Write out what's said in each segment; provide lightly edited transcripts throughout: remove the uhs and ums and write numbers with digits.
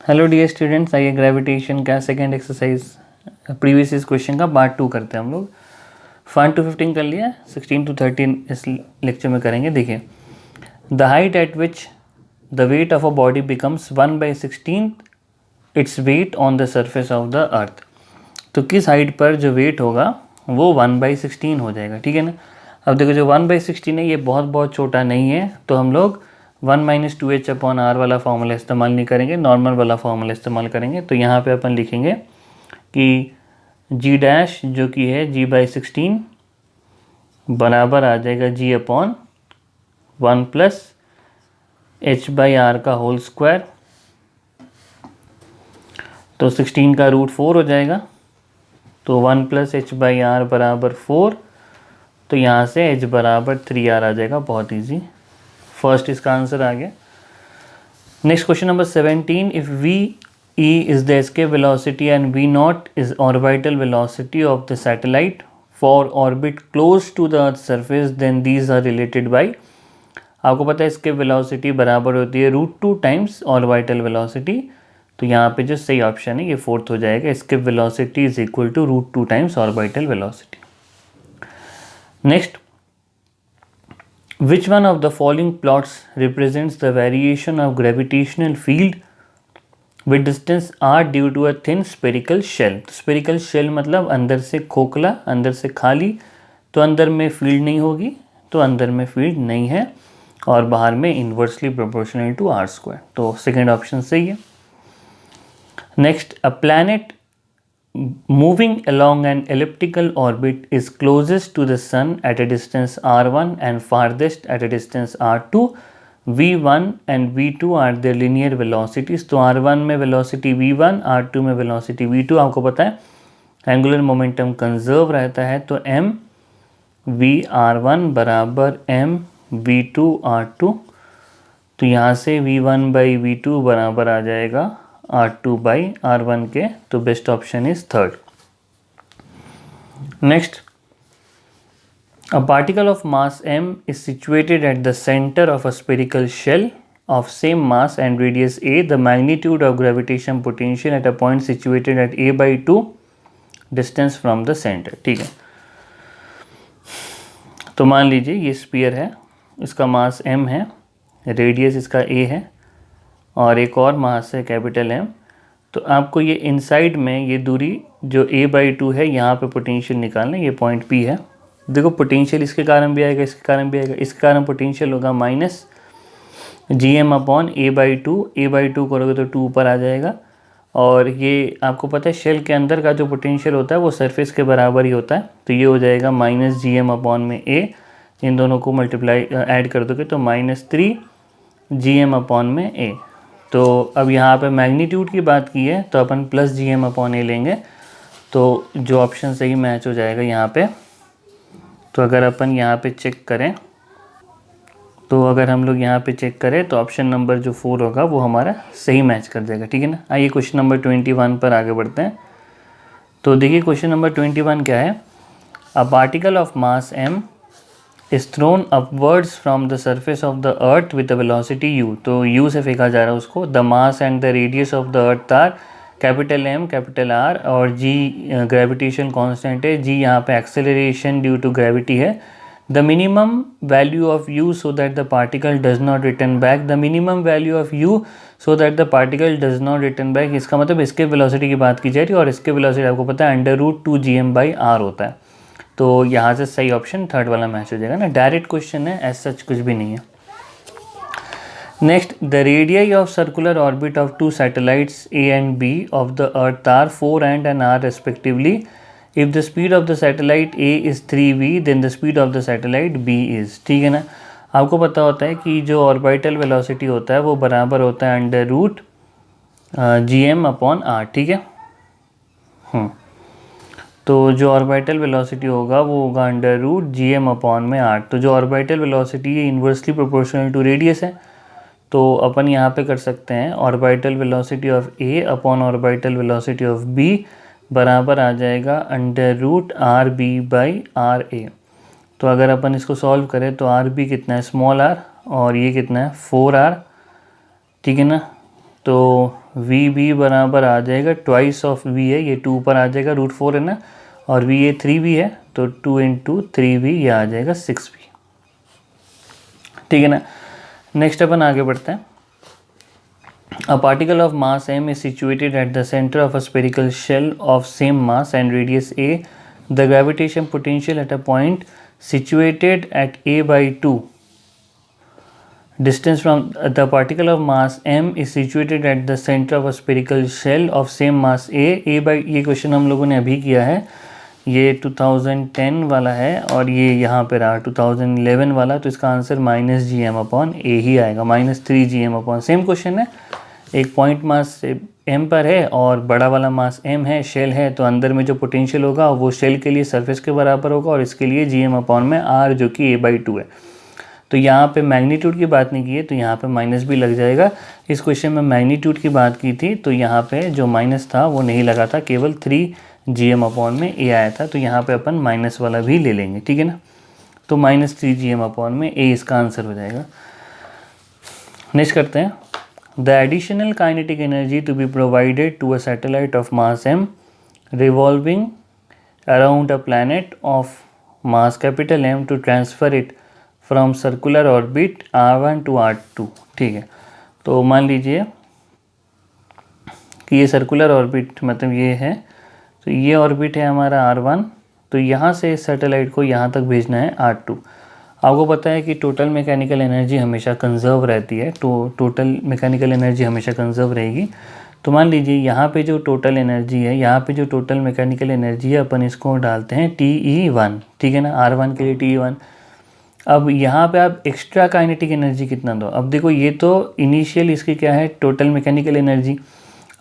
Hello dear students, आइए gravitation का second exercise previous इस क्वेश्चन का पार्ट 2 करते हैं हम लोग। 1 to 15 कर लिया, 16 to 13 इस लेक्चर में करेंगे। देखिए, the height eight which the weight of a body becomes 1/16 its weight on the surface of the earth. तो किस हाइट पर जो वेट होगा वो 1/16 हो जाएगा, ठीक है ना। अब देखो, जो 1/16 है ये बहुत छोटा नहीं है, तो हम लोग 1 - 2h/r वाला फॉर्मूला इस्तेमाल नहीं करेंगे, नॉर्मल वाला फॉर्मूला इस्तेमाल करेंगे। तो यहाँ पे अपन लिखेंगे कि g डैश जो कि है g/16 बराबर आ जाएगा g/1 + h/r का होल स्क्वायर। तो 16 का √4 हो जाएगा, तो 1 + h/r बराबर 4। तो यहाँ से h बराबर 3r आ जाएगा, बहुत ईजी। फर्स्ट इसका आंसर आ गया। Next question number 17, if v e is the escape velocity and v naught is orbital velocity of the satellite for orbit close to the earth's surface, then these are related by। आपको पता है escape velocity बराबर होती है √2 times orbital velocity। तो यहाँ पे जो सही ऑप्शन है ये फोर्थ हो जाएगा, escape velocity is equal to √2 times orbital velocity। Next, which one of the following plots represents the variation of gravitational field with distance r due to a thin spherical shell। तो spherical shell मतलब अंदर से खोखला, अंदर से खाली, तो अंदर में फील्ड नहीं होगी, तो अंदर में फील्ड नहीं है, और बाहर में इन्वर्सली प्रोपोर्शनल टू r²। तो सेकेंड ऑप्शन सही है। Next, a planet moving along an elliptical orbit is closest to the sun at a distance r1 and farthest at a distance r2। v1 and v2 are their linear velocities। तो r1 में velocity v1, r2 में velocity v2। आपको पता है angular momentum conserve रहता है, तो m v r1 बराबर m v2 r2। तो यहाँ से v1/v2 बराबर आ जाएगा r2/r1 के। तो best option is third. Next, a particle of mass m is situated at the center of a spherical shell of same mass and radius a। the magnitude of gravitation potential at a point situated at a/2 distance from the center। ठीक है, तो मान लीजिए ये sphere है, इसका मास m है, radius इसका a है, और एक और मास है कैपिटल M। तो आपको ये इनसाइड में ये दूरी जो a/2 है यहाँ पे पोटेंशियल निकालना है, ये पॉइंट P है। देखो, पोटेंशियल इसके कारण भी आएगा, इसके कारण भी आएगा। इसके कारण पोटेंशियल होगा -gm/a/2। a/2 करोगे तो 2 ऊपर आ जाएगा, और ये आपको पता है शेल के अंदर का जो पोटेंशियल होता है वो सरफेस के बराबर ही होता है। तो ये हो जाएगा -gm/a। इन दोनों को मल्टीप्लाई ऐड कर दोगे तो -3gm/a। तो अब यहाँ पे मैग्नीट्यूड की बात की है तो अपन +gm/a लेंगे, तो जो ऑप्शन सही मैच हो जाएगा यहाँ पे। तो अगर अपन यहाँ पे चेक करें, तो अगर हम लोग यहाँ पे चेक करें तो ऑप्शन नंबर जो 4 होगा वो हमारा सही मैच कर जाएगा, ठीक है ना। आइए क्वेश्चन नंबर 21 पर आगे बढ़ते हैं। तो देखिए क्वेश्चन नंबर 21 क्या है। A particle of mass m is thrown upwards from the surface of the earth with a velocity u। तो u से फेंका जा रहा है उसको। the mass and the radius of the earth are capital M, capital R, और g gravitation constant है, g यहाँ पे एक्सेलरेशन ड्यू टू ग्रेविटी है। the minimum value of u so that the particle does not return back। the minimum value of u so that the particle does not return back, इसका मतलब इसके velocity की बात की जा रही है, और इसके वेलोसिटी आपको पता है √2gm/r होता है। तो यहाँ से सही ऑप्शन थर्ड वाला मैच हो जाएगा ना। डायरेक्ट क्वेश्चन है, एज सच कुछ भी नहीं है। Next, the radii of circular orbit of 2 satellites A and B of the earth are 4 and r respectively. If the speed of the satellite A is 3v then the speed of the satellite B is. ठीक है ना। आपको पता होता है कि जो orbital velocity होता है वो बराबर होता है √gm/r, ठीक है। तो जो ऑर्बिटल वेलोसिटी होगा वो होगा √gm/r। तो जो ऑर्बिटल वेलोसिटी है इन्वर्सली प्रोपोर्शनल टू रेडियस है, तो अपन यहाँ पे कर सकते हैं orbital velocity of a upon orbital velocity of b बराबर आ जाएगा √rb/ra। तो अगर अपन इसको सॉल्व करें तो rb कितना है, स्मॉल r, और ये कितना है 4r, ठीक है ना। तो वी बी बराबर आ जाएगा ट्वाइस ऑफ वी है, ये 2 पर आ जाएगा, √4 है ना, और वी ए 3v है तो 2 × 3v ये आ जाएगा 6v। ठीक है ना। नेक्स्ट अपन आगे बढ़ते हैं। A particle of mass m is situated at the center of a spherical shell of same mass and radius a. The gravitation potential at a point situated at a by 2 distance from the particle of mass m is situated at the center of a spherical shell of same mass a by, ये question हम लोगों ने अभी किया है, ये 2010 वाला है और ये यहाँ पे रहा 2011 वाला, तो इसका आंसर -gm/a ही आएगा, -3gm/, सेम क्वेश्चन है। एक पॉइंट मास m पर है और बड़ा वाला मास m है, शेल है, तो अंदर में जो पोटेंशियल होगा वो शेल के लिए सरफेस के बराबर होगा और इसके लिए gm/r जो कि a/2 है। तो यहाँ पे मैग्नीट्यूड की बात नहीं की है तो यहाँ पे माइनस भी लग जाएगा। इस क्वेश्चन में मैग्नीट्यूड की बात की थी तो यहाँ पे जो माइनस था वो नहीं लगा था, केवल 3gm/a आया था, तो यहाँ पे अपन माइनस वाला भी ले लेंगे। ठीक है ना, तो -3gm/a इसका आंसर हो जाएगा। नेक्स्ट करते हैं। The additional kinetic energy to be provided to a satellite of mass m revolving around a planet of mass M to transfer it from circular orbit R1 to R2। ठीक है, तो मान लीजिए कि ये सर्कुलर ऑर्बिट मतलब ये है, तो ये ऑर्बिट है हमारा R1, तो यहाँ से इस सैटेलाइट को यहाँ तक भेजना है R2। आपको पता है कि टोटल मैकेनिकल एनर्जी हमेशा कंजर्व रहती है, तो टोटल मैकेनिकल एनर्जी हमेशा कंजर्व रहेगी। तो मान लीजिए यहाँ पे जो टोटल एनर्जी है, यहाँ पे जो टोटल मैकेनिकल एनर्जी है, अपन इसको डालते हैं TE1। ठीक है ना, R1 के लिए TE1। अब यहाँ पे आप एक्स्ट्रा काइनेटिक एनर्जी कितना दो, अब देखो ये तो इनिशियल इसकी क्या है टोटल मैकेनिकल एनर्जी,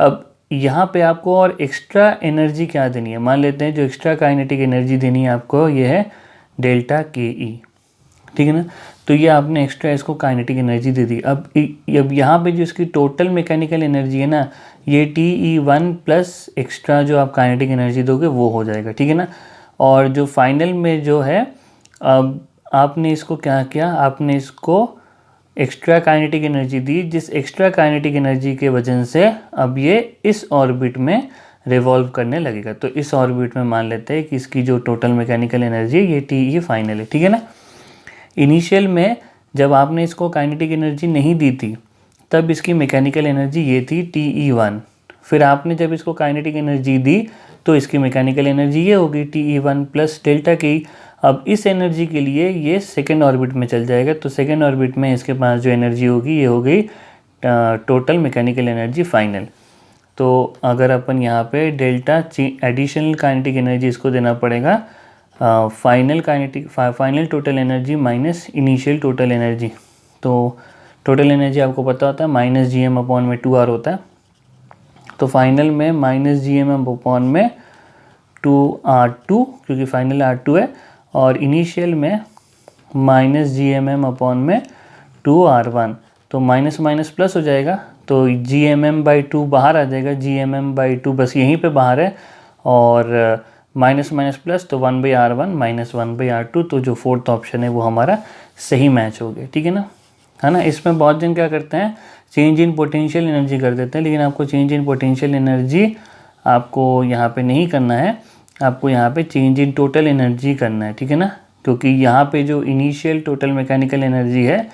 अब यहाँ पे आपको और एक्स्ट्रा एनर्जी क्या देनी है, मान लेते हैं जो एक्स्ट्रा काइनेटिक एनर्जी देनी है आपको ये है ΔKE। ठीक है ना, तो ये आपने एक्स्ट्रा इसको काइनेटिक एनर्जी दे दी। अब यहाँ पे जो इसकी टोटल मैकेनिकल एनर्जी है ना, ये TE1 प्लस एक्स्ट्रा जो आप काइनेटिक एनर्जी दोगे वो हो जाएगा। ठीक है ना, और जो फाइनल में जो है अब आपने इसको क्या किया, आपने इसको एक्स्ट्रा काइनेटिक एनर्जी दी, जिस एक्स्ट्रा काइनेटिक एनर्जी के वजह से अब ये इस ऑर्बिट में रिवॉल्व करने लगेगा। तो इस ऑर्बिट में मान लेते हैं कि इसकी जो टोटल मैकेनिकल एनर्जी है ये TE फाइनल है। ठीक है ना, इनिशियल में जब आपने इसको काइनेटिक एनर्जी नहीं दी थी तब इसकी मैकेनिकल एनर्जी ये थी TE1, फिर आपने जब इसको काइनेटिक एनर्जी दी तो इसकी मैकेनिकल एनर्जी ये होगी TE1 प्लस ΔKE। अब इस एनर्जी के लिए ये सेकेंड ऑर्बिट में चल जाएगा, तो सेकेंड ऑर्बिट में इसके पास जो एनर्जी होगी ये हो गई टोटल मैकेनिकल एनर्जी फाइनल। तो अगर अपन यहाँ पे डेल्टा एडिशनल काइनेटिक एनर्जी इसको देना पड़ेगा final total energy minus initial total energy. तो टोटल एनर्जी आपको पता होता है -gm/2r होता है, तो फाइनल में -gm/2r2 क्योंकि फाइनल R2 है, और इनिशियल में -gmm/2r1, तो माइनस माइनस प्लस हो जाएगा, तो gmm/2 बाहर आ जाएगा, gmm/2 बस यहीं पे बाहर है, और माइनस माइनस प्लस तो 1/r1 माइनस 1/r2, तो जो फोर्थ ऑप्शन है वो हमारा सही मैच हो गया। ठीक है ना, है ना। इसमें बहुत जन क्या करते हैं चेंज इन पोटेंशियल एनर्जी कर देते हैं, लेकिन आपको चेंज इन पोटेंशियल एनर्जी आपको यहाँ पे नहीं करना है, आपको यहाँ पे चेंज इन टोटल एनर्जी करना है। ठीक है ना, क्योंकि यहाँ पे जो इनिशियल टोटल मैकेनिकल एनर्जी है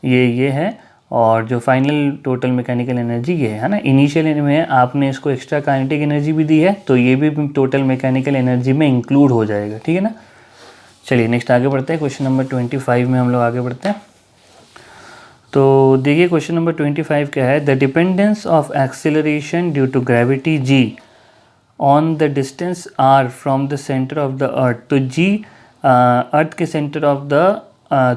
ये है, और जो फाइनल टोटल मैकेनिकल एनर्जी ये है ना। इनिशियल में आपने इसको एक्स्ट्रा काइनेटिक एनर्जी भी दी है तो ये भी टोटल मैकेनिकल एनर्जी में इंक्लूड हो जाएगा। ठीक है ना, चलिए नेक्स्ट आगे बढ़ते हैं। क्वेश्चन नंबर 25 में हम लोग आगे बढ़ते हैं। तो देखिए क्वेश्चन नंबर 25 क्या है, the dependence of acceleration due to gravity G on the distance R from the centre of the earth. तो G अर्थ के सेंटर ऑफ द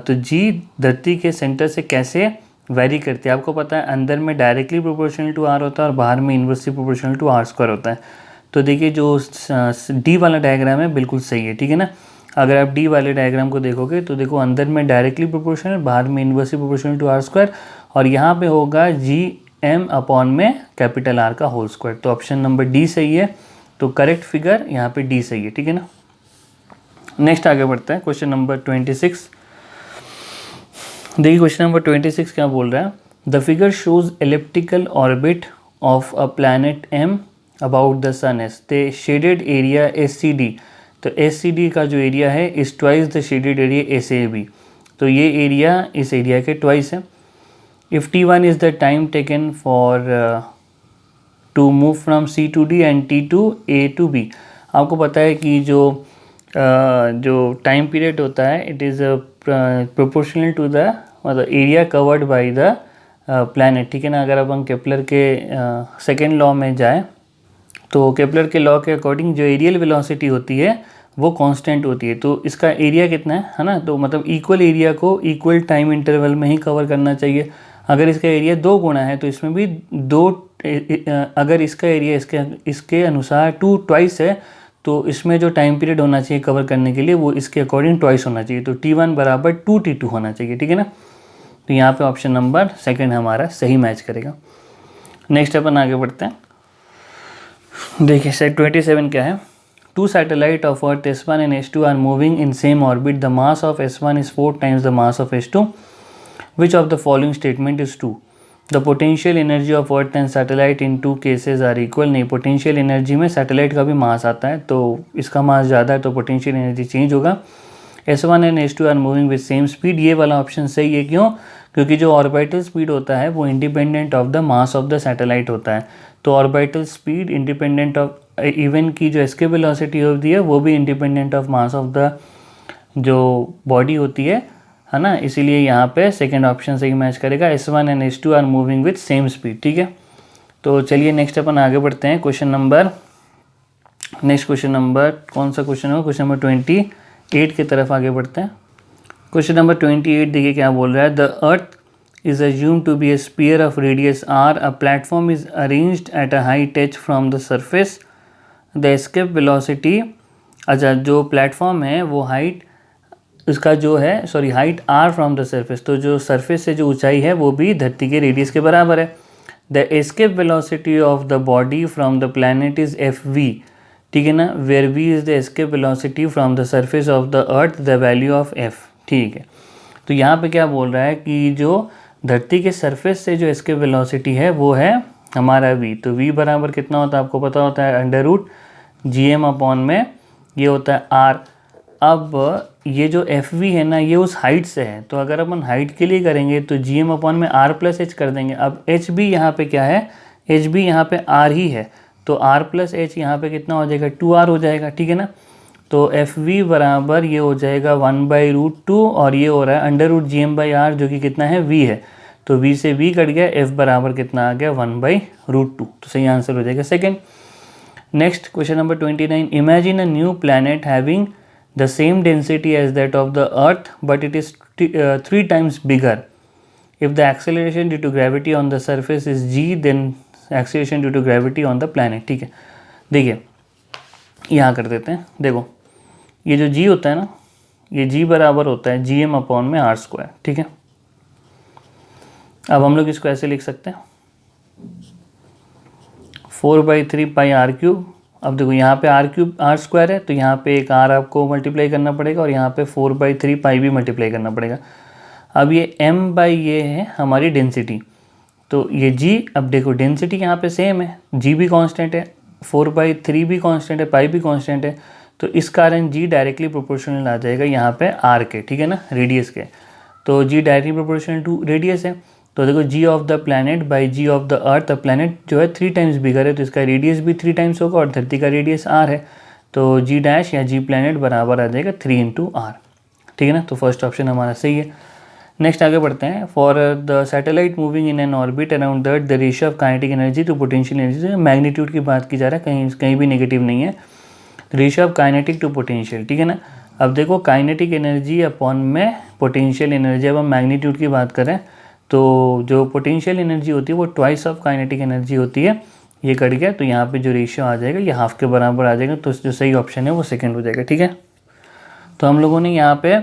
तो G धरती के सेंटर से कैसे वेरी करती है। आपको पता है अंदर में डायरेक्टली प्रोपोर्शनल टू R होता है और बाहर में इन्वर्सली प्रोपोर्शनल टू R² होता है। तो देखिए जो D वाला डायग्राम है बिल्कुल सही है। ठीक है ना, अगर आप D वाले डायग्राम को देखोगे तो देखो अंदर में डायरेक्टली प्रोपोर्शनल, बाहर में इन्वर्सली प्रोपोर्शनल टू R², और यहाँ पे होगा GM/ में कैपिटल R का होल स्क्वायर। तो ऑप्शन नंबर D सही है, तो करेक्ट फिगर यहाँ पे D सही है। ठीक है ना, नेक्स्ट आगे बढ़ते हैं। क्वेश्चन नंबर 26 देखिए, क्वेश्चन नंबर 26 क्या बोल रहा है, the figure shows elliptical orbit of a planet M about the sun is the shaded area SCD। तो SCD का जो एरिया है is twice the shaded area SAB। तो ये एरिया इस एरिया के ट्वाइस है। If T1 is the time taken for to move from C to D and T to A to B। आपको पता है कि जो टाइम पीरियड होता है it is proportional to the मतलब area covered by the planet, ठीक है ना। अगर अपन केपलर के सेकेंड लॉ में जाए तो केपलर के लॉ के अकॉर्डिंग जो एरियल वेलोसिटी होती है वो कांस्टेंट होती है। तो इसका एरिया कितना है ना, तो मतलब इक्वल एरिया को इक्वल टाइम इंटरवल में ही कवर करना चाहिए। अगर इसका एरिया 2 गुना है तो इसमें भी 2, अगर इसका एरिया इसके अनुसार 2 ट्वाइस है तो इसमें जो टाइम पीरियड होना चाहिए कवर करने के लिए वो इसके अकॉर्डिंग ट्वाइस होना चाहिए। तो T1 बराबर 2T2 होना चाहिए, ठीक है ना। तो यहाँ पे ऑप्शन नंबर सेकंड हमारा सही मैच करेगा। नेक्स्ट अपन आगे बढ़ते हैं। देखिए सेट 27 क्या है। 2 satellite of earth S1 and S2 are moving in same orbit. The mass of S1 is 4 times the mass of S2। Which of the following statement is true. The potential energy of earth and satellite in 2 cases are equal. नहीं, potential energy में satellite का भी मास आता है तो इसका मास ज़्यादा है तो पोटेंशियल एनर्जी चेंज होगा। S1 and S2 are moving with same speed, ये वाला ऑप्शन सही है। क्यों? क्योंकि जो ऑर्बिटल स्पीड होता है वो independent of the mass of the satellite होता है। तो orbital speed independent of even की जो एस्केप वेलोसिटी होती है वो भी independent of mass of the जो बॉडी होती है ना। इसीलिए यहाँ पे सेकंड ऑप्शन सही मैच करेगा। S1 and S2 are moving with same speed, ठीक है। तो चलिए नेक्स्ट अपन आगे बढ़ते हैं। नेक्स्ट क्वेश्चन नंबर कौन सा क्वेश्चन हो? क्वेश्चन नंबर 28 की तरफ आगे बढ़ते हैं। क्वेश्चन नंबर 28 देखिए क्या बोल रहा है। The earth is assume to be a sphere of radius r। A platform is arranged at a height h from the surface. The escape velocity, अच्छा जो प्लेटफॉर्म है वो हाइट उसका जो है height r from the surface, तो जो surface से जो ऊंचाई है वो भी धरती के रेडियस के बराबर है। The escape velocity of the body from the planet is fv, ठीक है ना, where v is the escape velocity from the surface of the earth, the value of f, ठीक है। तो यहाँ पे क्या बोल रहा है कि जो धरती के सरफेस से जो एस्केप वेलोसिटी है वो है हमारा v। तो v बराबर कितना होता है आपको पता होता है, √gm अपॉन में ये होता है r। अब ये जो FV है ना ये उस हाइट से है, तो अगर अपन हाइट के लिए करेंगे तो GM अपॉन में R प्लस H कर देंगे। अब H भी यहाँ पे क्या है, H भी यहाँ पे R ही है, तो R प्लस H यहाँ पे कितना हो जाएगा, 2R हो जाएगा, ठीक है ना। तो FV बराबर ये हो जाएगा 1/√2 और ये हो रहा है √GM/R जो कि कितना है V है। तो V से V कट गया, F बराबर कितना आ गया 1/√2। तो सही आंसर हो जाएगा second. Next question number 29। Imagine a new planet having the same density as that of the earth but it is 3 times bigger. If the acceleration due to gravity on the surface is g, then acceleration due to gravity on the planet, ठीक है। देखिए यहाँ कर देते हैं। देखो ये जो g होता है ना, ये g बराबर होता है gm अपॉन में r², ठीक है। अब हम लोग इसको ऐसे लिख सकते हैं 4/3 पाई r³। अब देखो यहाँ पे r² है तो यहाँ पे एक r आपको मल्टीप्लाई करना पड़ेगा और यहाँ पे 4/3 पाई भी मल्टीप्लाई करना पड़ेगा। अब ये m ये है हमारी डेंसिटी, तो ये g, अब देखो डेंसिटी यहाँ पे सेम है, g भी कांस्टेंट है, 4/3 भी कांस्टेंट है, पाई भी कांस्टेंट है, तो इस कारण g डायरेक्टली प्रोपोर्शनल आ जाएगा यहाँ पे r के, ठीक है ना, रेडियस के। तो g directly proportional to radius है। तो देखो g of the planet by g of the earth, planet जो है 3 टाइम्स बिगर है तो इसका रेडियस भी 3 टाइम्स होगा और धरती का रेडियस r है, तो g डैश या g प्लैनेट बराबर आ जाएगा 3 × r, ठीक है ना। तो फर्स्ट ऑप्शन हमारा सही है। नेक्स्ट आगे बढ़ते हैं। For the satellite moving in an orbit around the earth, the ratio of kinetic energy to potential energy, magnitude की बात की जा रहा है, कहीं भी नेगेटिव नहीं है। Ratio of kinetic to potential, ठीक है ना। अब देखो काइनेटिक एनर्जी अपॉन में पोटेंशियल एनर्जी, अब हम मैग्नीट्यूड की बात करें तो जो पोटेंशियल एनर्जी होती है वो ट्वाइस ऑफ काइनेटिक एनर्जी होती है, ये कट गया तो यहाँ पे जो रेशियो आ जाएगा ये हाफ के बराबर आ जाएगा, तो जो सही ऑप्शन है वो सेकंड हो जाएगा, ठीक है। तो हम लोगों ने यहाँ पे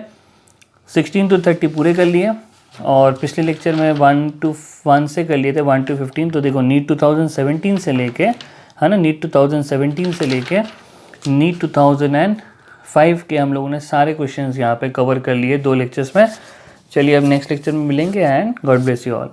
16 to 30 पूरे कर लिए और पिछले लेक्चर में 1 to 1 से कर लिए थे 1 to 15। तो देखो नीट 2017 से लेके, है ना, नीट 2017 से लेके नीट 2005 के हम लोगों ने सारे क्वेश्चंस यहाँ पे कवर कर लिए 2 लेक्चर्स में। चलिए अब नेक्स्ट लेक्चर में मिलेंगे and God bless you all.